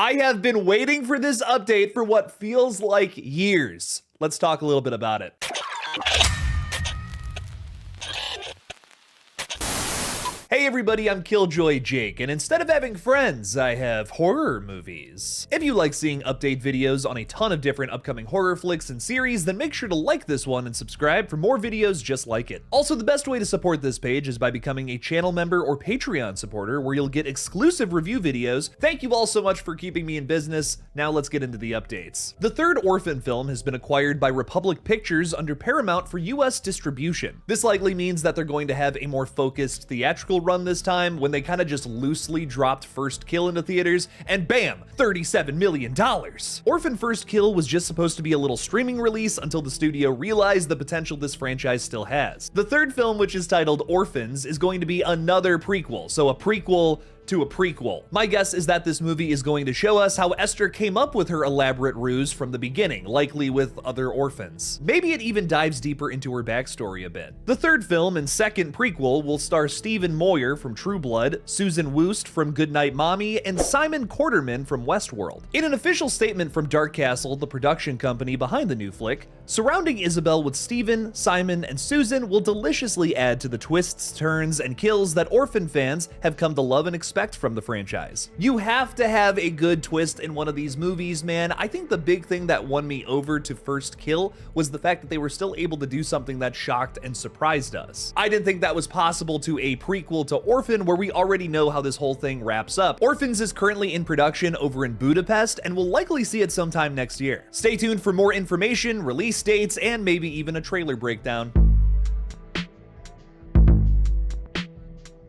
I have been waiting for this update for what feels like years. Let's talk a little bit about it. Hey everybody, I'm Killjoy Jake, and instead of having friends, I have horror movies. If you like seeing update videos on a ton of different upcoming horror flicks and series, then make sure to like this one and subscribe for more videos just like it. Also, the best way to support this page is by becoming a channel member or Patreon supporter, where you'll get exclusive review videos. Thank you all so much for keeping me in business. Now let's get into the updates. The third Orphan film has been acquired by Republic Pictures under Paramount for US distribution. This likely means that they're going to have a more focused theatrical run this time, when they kind of just loosely dropped First Kill into theaters, and bam, $37 million. Orphan First Kill was just supposed to be a little streaming release until the studio realized the potential this franchise still has. The third film, which is titled Orphans, is going to be another prequel, so a prequel to a prequel. My guess is that this movie is going to show us how Esther came up with her elaborate ruse from the beginning, likely with other orphans. Maybe it even dives deeper into her backstory a bit. The third film and second prequel will star Stephen Moyer from True Blood, Susan Woost from Goodnight Mommy, and Simon Quarterman from Westworld. In an official statement from Dark Castle, the production company behind the new flick, surrounding Isabel with Stephen, Simon, and Susan will deliciously add to the twists, turns, and kills that Orphan fans have come to love and expect from the franchise. You have to have a good twist in one of these movies, man. I think the big thing that won me over to First Kill was the fact that they were still able to do something that shocked and surprised us. I didn't think that was possible to a prequel to Orphan, where we already know how this whole thing wraps up. Orphans is currently in production over in Budapest, and we'll likely see it sometime next year. Stay tuned for more information, release dates, and maybe even a trailer breakdown.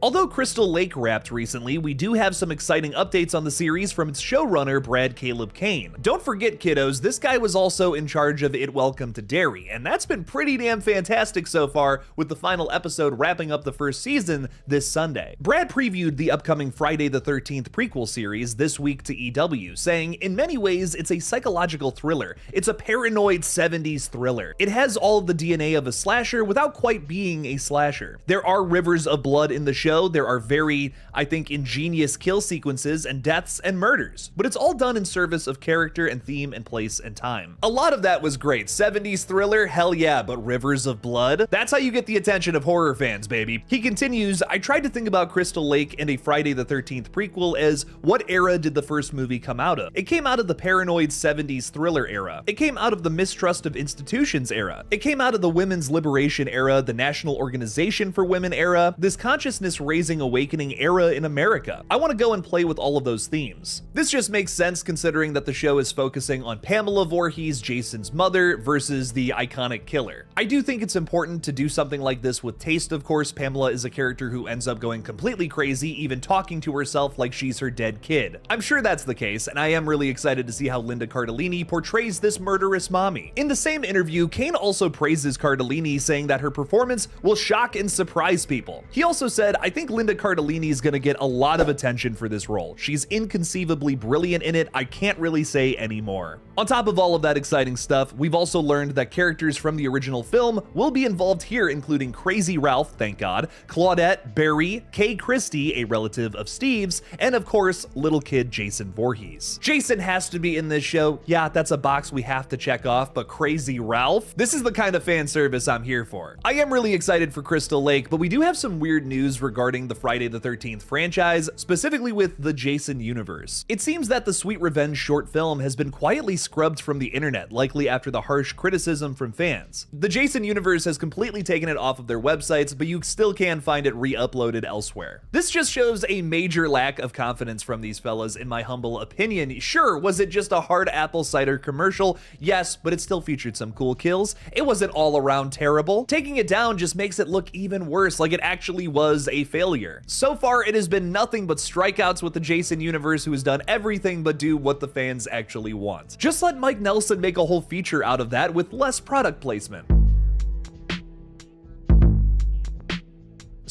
Although Crystal Lake wrapped recently, we do have some exciting updates on the series from its showrunner, Brad Caleb Kane. Don't forget, kiddos, this guy was also in charge of It Welcome to Derry, and that's been pretty damn fantastic so far, with the final episode wrapping up the first season this Sunday. Brad previewed the upcoming Friday the 13th prequel series this week to EW, saying, "In many ways, it's a psychological thriller. It's a paranoid 70s thriller. It has all of the DNA of a slasher without quite being a slasher. There are rivers of blood in the show. There are very, I think, ingenious kill sequences and deaths and murders, but it's all done in service of character and theme and place and time." A lot of that was great. 70s thriller, hell yeah, but rivers of blood? That's how you get the attention of horror fans, baby. He continues, "I tried to think about Crystal Lake and a Friday the 13th prequel as, what era did the first movie come out of? It came out of the paranoid 70s thriller era. It came out of the mistrust of institutions era. It came out of the women's liberation era, the National Organization for Women era, this consciousness raising awakening era in America. I want to go and play with all of those themes." This just makes sense considering that the show is focusing on Pamela Voorhees, Jason's mother, versus the iconic killer. I do think it's important to do something like this with taste, of course. Pamela is a character who ends up going completely crazy, even talking to herself like she's her dead kid. I'm sure that's the case, and I am really excited to see how Linda Cardellini portrays this murderous mommy. In the same interview, Kane also praises Cardellini, saying that her performance will shock and surprise people. He also said, "I think Linda Cardellini is going to get a lot of attention for this role. She's inconceivably brilliant in it. I can't really say any more." On top of all of that exciting stuff, we've also learned that characters from the original film will be involved here, including Crazy Ralph, thank God, Claudette, Barry, Kay Christie, a relative of Steve's, and of course, little kid Jason Voorhees. Jason has to be in this show. Yeah, that's a box we have to check off, but Crazy Ralph? This is the kind of fan service I'm here for. I am really excited for Crystal Lake, but we do have some weird news regarding the Friday the 13th franchise, specifically with the Jason universe. It seems that the Sweet Revenge short film has been quietly scrubbed from the internet, likely after the harsh criticism from fans. The Jason universe has completely taken it off of their websites, but you still can find it re-uploaded elsewhere. This just shows a major lack of confidence from these fellas, in my humble opinion. Sure, was it just a hard apple cider commercial? Yes, but it still featured some cool kills. It wasn't all around terrible. Taking it down just makes it look even worse, like it actually was a failure. So far, it has been nothing but strikeouts with the Jason universe, who has done everything but do what the fans actually want. Just let Mike Nelson make a whole feature out of that with less product placement.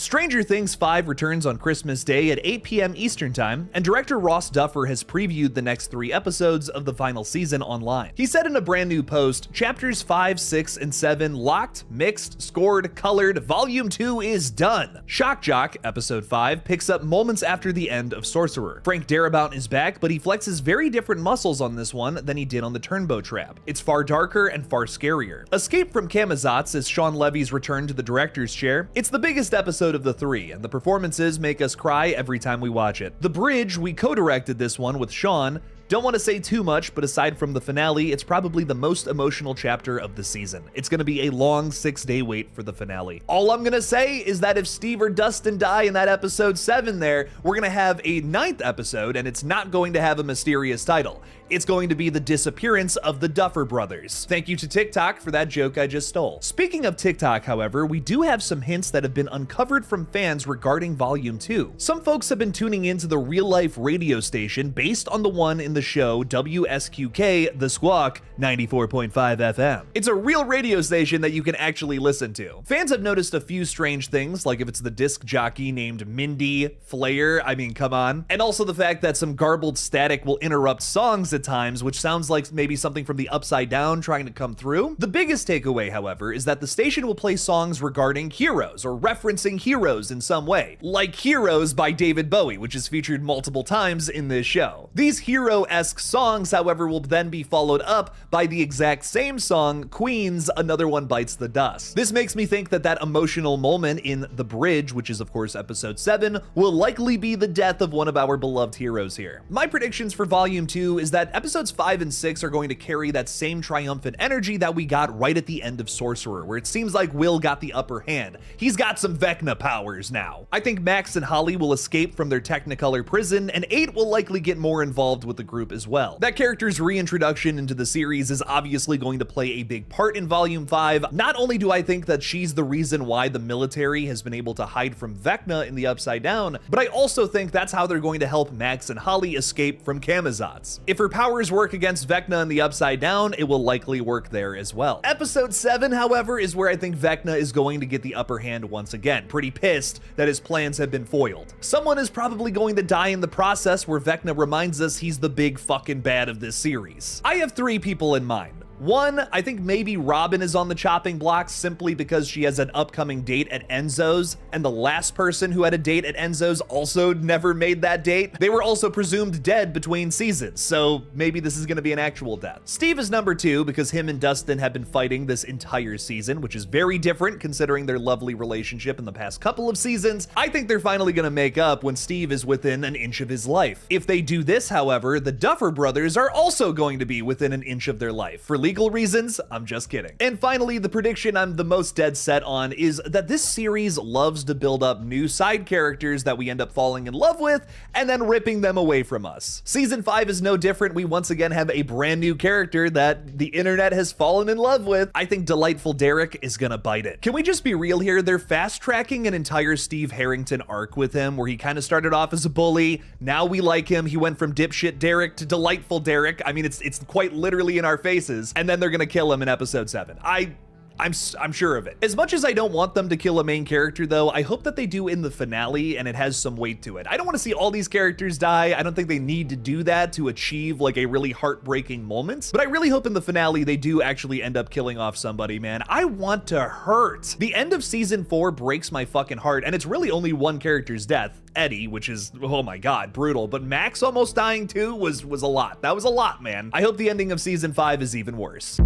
Stranger Things 5 returns on Christmas Day at 8 p.m. Eastern Time, and director Ross Duffer has previewed the next 3 episodes of the final season online. He said in a brand new post, "Chapters 5, 6, and 7 locked, mixed, scored, colored, Volume 2 is done." Shock Jock, Episode 5, picks up moments after the end of Sorcerer. Frank Darabont is back, but he flexes very different muscles on this one than he did on the Turnbow Trap. It's far darker and far scarier. Escape from Camazotz is Sean Levy's return to the director's chair. It's the biggest episode of the 3, and the performances make us cry every time we watch it. The Bridge, we co-directed this one with Sean. Don't want to say too much, but aside from the finale, it's probably the most emotional chapter of the season. It's going to be a long 6-day wait for the finale. All I'm going to say is that if Steve or Dustin die in that episode 7 there, we're going to have a 9th episode, and it's not going to have a mysterious title. It's going to be the disappearance of the Duffer Brothers. Thank you to TikTok for that joke I just stole. Speaking of TikTok, however, we do have some hints that have been uncovered from fans regarding Volume 2. Some folks have been tuning into the real-life radio station based on the one in the show WSQK The Squawk 94.5 FM. It's a real radio station that you can actually listen to. Fans have noticed a few strange things, like if it's the disc jockey named Mindy Flair, I mean, come on. And also the fact that some garbled static will interrupt songs at times, which sounds like maybe something from the Upside Down trying to come through. The biggest takeaway, however, is that the station will play songs regarding heroes or referencing heroes in some way, like Heroes by David Bowie, which is featured multiple times in this show. These hero-esque songs, however, will then be followed up by the exact same song, Queen's Another One Bites the Dust. This makes me think that that emotional moment in The Bridge, which is of course episode 7, will likely be the death of one of our beloved heroes here. My predictions for Volume 2 is that episodes 5 and 6 are going to carry that same triumphant energy that we got right at the end of Sorcerer, where it seems like Will got the upper hand. He's got some Vecna powers now. I think Max and Holly will escape from their Technicolor prison, and 8 will likely get more involved with the group as well. That character's reintroduction into the series is obviously going to play a big part in Volume 5. Not only do I think that she's the reason why the military has been able to hide from Vecna in the Upside Down, but I also think that's how they're going to help Max and Holly escape from Camazotz. If her powers work against Vecna in the Upside Down, it will likely work there as well. Episode 7, however, is where I think Vecna is going to get the upper hand once again, pretty pissed that his plans have been foiled. Someone is probably going to die in the process, where Vecna reminds us he's the big fucking bad of this series. I have 3 people in mind. One, I think maybe Robin is on the chopping block simply because she has an upcoming date at Enzo's, and the last person who had a date at Enzo's also never made that date. They were also presumed dead between seasons, so maybe this is gonna be an actual death. Steve is number 2 because him and Dustin have been fighting this entire season, which is very different considering their lovely relationship in the past couple of seasons. I think they're finally gonna make up when Steve is within an inch of his life. If they do this, however, the Duffer Brothers are also going to be within an inch of their life. For legal reasons, I'm just kidding. And finally, the prediction I'm the most dead set on is that this series loves to build up new side characters that we end up falling in love with and then ripping them away from us. Season 5 is no different. We once again have a brand new character that the internet has fallen in love with. I think Delightful Derek is gonna bite it. Can we just be real here? They're fast tracking an entire Steve Harrington arc with him where he kind of started off as a bully. Now we like him. He went from dipshit Derek to Delightful Derek. I mean, it's quite literally in our faces. And then they're gonna kill him in episode 7. I'm sure of it. As much as I don't want them to kill a main character though, I hope that they do in the finale and it has some weight to it. I don't want to see all these characters die. I don't think they need to do that to achieve like a really heartbreaking moment, but I really hope in the finale they do actually end up killing off somebody, man. I want to hurt. The end of season 4 breaks my fucking heart, and it's really only one character's death, Eddie, which is, oh my god, brutal, but Max almost dying too was a lot. That was a lot, man. I hope the ending of season 5 is even worse.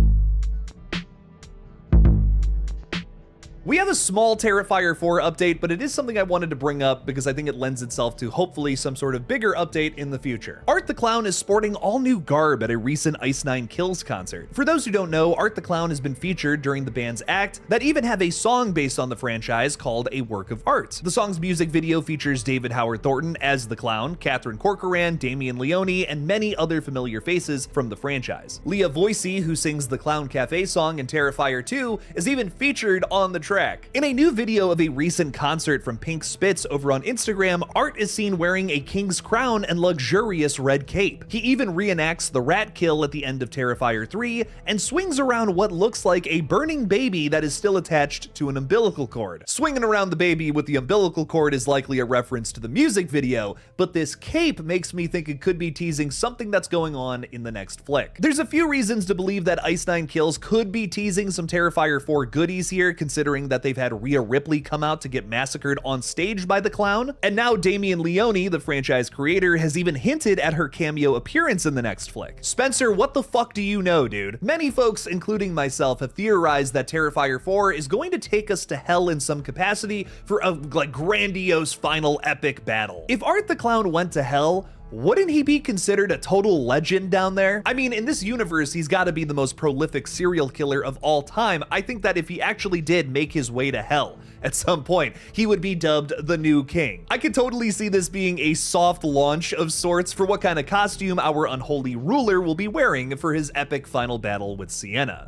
We have a small Terrifier 4 update, but it is something I wanted to bring up because I think it lends itself to hopefully some sort of bigger update in the future. Art the Clown is sporting all new garb at a recent Ice Nine Kills concert. For those who don't know, Art the Clown has been featured during the band's act that even have a song based on the franchise called A Work of Art. The song's music video features David Howard Thornton as the Clown, Catherine Corcoran, Damian Leone, and many other familiar faces from the franchise. Leah Voicey, who sings the Clown Cafe song in Terrifier 2, is even featured on the track. In a new video of a recent concert from Pink Spitz over on Instagram, Art is seen wearing a king's crown and luxurious red cape. He even reenacts the rat kill at the end of Terrifier 3 and swings around what looks like a burning baby that is still attached to an umbilical cord. Swinging around the baby with the umbilical cord is likely a reference to the music video, but this cape makes me think it could be teasing something that's going on in the next flick. There's a few reasons to believe that Ice Nine Kills could be teasing some Terrifier 4 goodies here, considering that they've had Rhea Ripley come out to get massacred on stage by the clown, and now Damien Leone, the franchise creator, has even hinted at her cameo appearance in the next flick. Spencer, what the fuck do you know, dude? Many folks, including myself, have theorized that Terrifier 4 is going to take us to hell in some capacity for a grandiose final epic battle. If Art the Clown went to hell, wouldn't he be considered a total legend down there? I mean, in this universe, he's got to be the most prolific serial killer of all time. I think that if he actually did make his way to hell at some point, he would be dubbed the new king. I could totally see this being a soft launch of sorts for what kind of costume our unholy ruler will be wearing for his epic final battle with Sienna.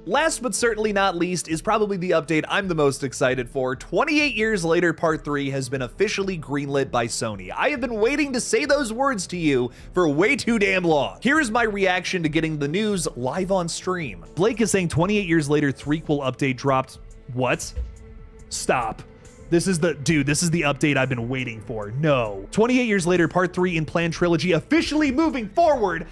Last but certainly not least is probably the update I'm the most excited for. 28 years later, Part 3 has been officially greenlit by Sony. I have been waiting to say those words to you for way too damn long. Here is my reaction to getting the news live on stream. Blake is saying 28 years later, threequel update dropped. What? Stop. This is the update I've been waiting for. No. 28 years later, Part 3 in planned trilogy officially moving forward.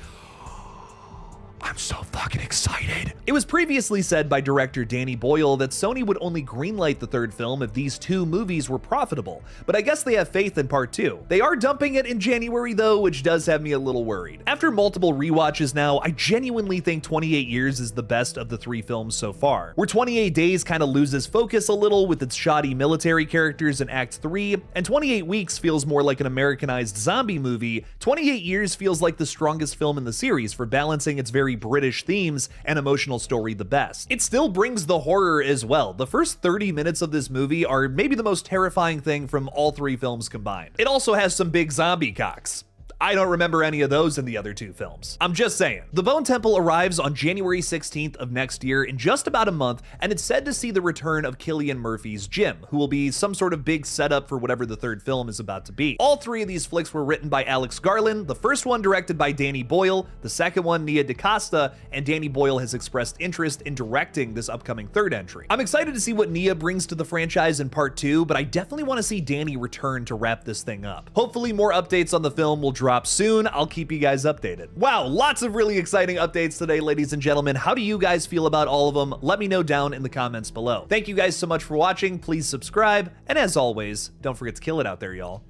I'm so fucking excited. It was previously said by director Danny Boyle that Sony would only greenlight the third film if these two movies were profitable, but I guess they have faith in Part 2. They are dumping it in January though, which does have me a little worried. After multiple rewatches now, I genuinely think 28 Years is the best of the three films so far. Where 28 Days kind of loses focus a little with its shoddy military characters in Act 3, and 28 Weeks feels more like an Americanized zombie movie, 28 Years feels like the strongest film in the series for balancing its very British themes and emotional story the best. It still brings the horror as well. The first 30 minutes of this movie are maybe the most terrifying thing from all three films combined. It also has some big zombie cocks. I don't remember any of those in the other two films. I'm just saying. The Bone Temple arrives on January 16th of next year in just about a month, and it's said to see the return of Cillian Murphy's Jim, who will be some sort of big setup for whatever the third film is about to be. All three of these flicks were written by Alex Garland, the first one directed by Danny Boyle, the second one Nia DaCosta, and Danny Boyle has expressed interest in directing this upcoming third entry. I'm excited to see what Nia brings to the franchise in Part 2, but I definitely want to see Danny return to wrap this thing up. Hopefully more updates on the film will drop soon. I'll keep you guys updated. Wow, lots of really exciting updates today, ladies and gentlemen. How do you guys feel about all of them? Let me know down in the comments below. Thank you guys so much for watching. Please subscribe, and as always, don't forget to kill it out there, y'all.